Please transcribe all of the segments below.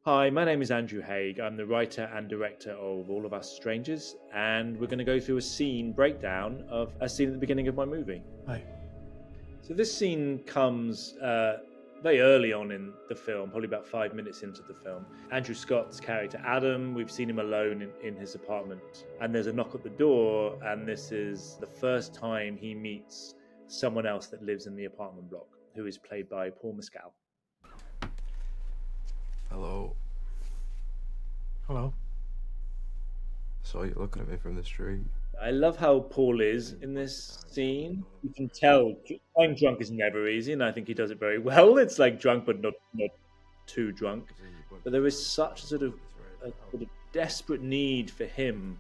Hi, my name is Andrew Haigh. I'm the writer and director of All of Us Strangers, and we're going to go through a scene breakdown of a scene at the beginning of my movie. Hi. So this scene comes very early on in the film, probably about 5 minutes into the film. Andrew Scott's character Adam, we've seen him alone in his apartment, and there's a knock at the door, and this is the first time he meets someone else that lives in the apartment block, who is played by Paul Mescal. Hello. Hello. Saw you looking at me from the street. I love how Paul is in this scene. You can tell playing drunk is never easy, and I think he does it very well. It's like drunk, but not too drunk. But there is such a sort of desperate need for him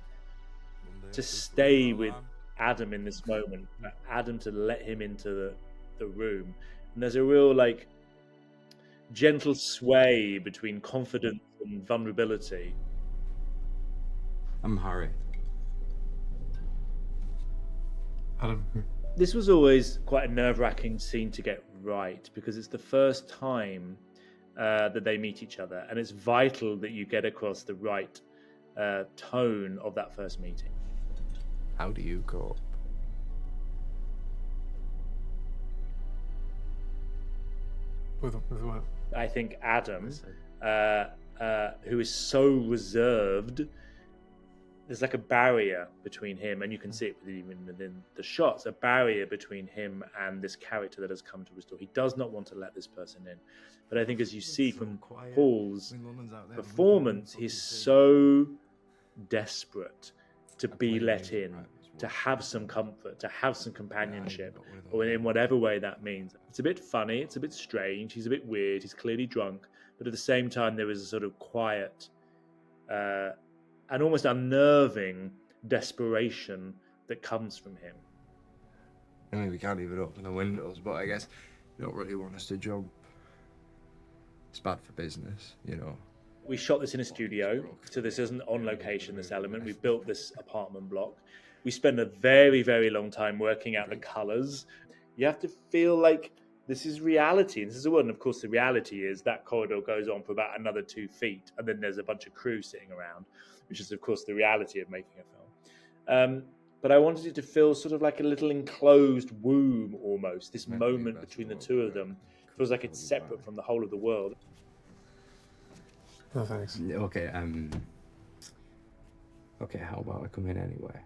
to stay with Adam in this moment, for Adam to let him into the room. And there's a real gentle sway between confidence and vulnerability. I'm Harry. Adam. This was always quite a nerve-wracking scene to get right, because it's the first time that they meet each other, and it's vital that you get across the right tone of that first meeting. How do you cope? With what? I think Adam, who is so reserved, there's like a barrier between him, and you can see it even within the shots, a barrier between him and this character that has come to restore. He does not want to let this person in. But I think as you see from Paul's performance, he's so desperate to be let in, to have some comfort, to have some companionship, or in whatever way that means. It's a bit funny, it's a bit strange, he's a bit weird, he's clearly drunk, but at the same time there is a sort of quiet and almost unnerving desperation that comes from him. I mean, we can't even open the windows, but I guess you don't really want us to jump. It's bad for business, you know. We shot this in a studio, so this isn't on location, this element. We built this apartment block. We spent a very, very long time working out the colours. You have to feel like this is reality. This is a word, and of course the reality is that corridor goes on for about another 2 feet, and then there's a bunch of crew sitting around, which is of course the reality of making a film. But I wanted it to feel sort of like a little enclosed womb almost. This moment between the two of them feels like it's separate from the whole of the world. No thanks. Okay, how about I come in anyway?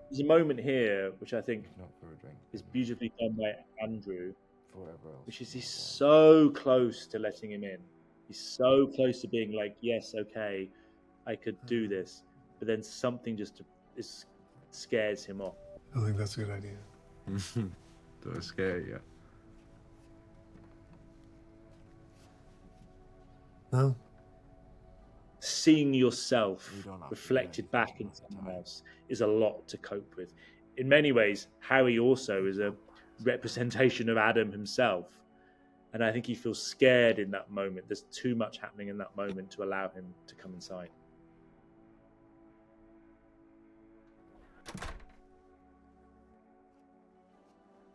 There's a moment here which I think is beautifully done by Andrew, which is he's so close to letting him in. He's so close to being like, yes, okay, I could do this. But then something just scares him off. I think that's a good idea. Don't scare you. No? Seeing yourself reflected back in someone else is a lot to cope with. In many ways, Harry also is a representation of Adam himself. And I think he feels scared in that moment. There's too much happening in that moment to allow him to come inside.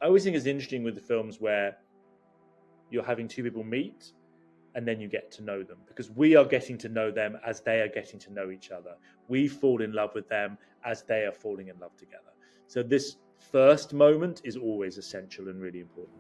I always think it's interesting with the films where you're having two people meet and then you get to know them, because we are getting to know them as they are getting to know each other. We fall in love with them as they are falling in love together. So this first moment is always essential and really important.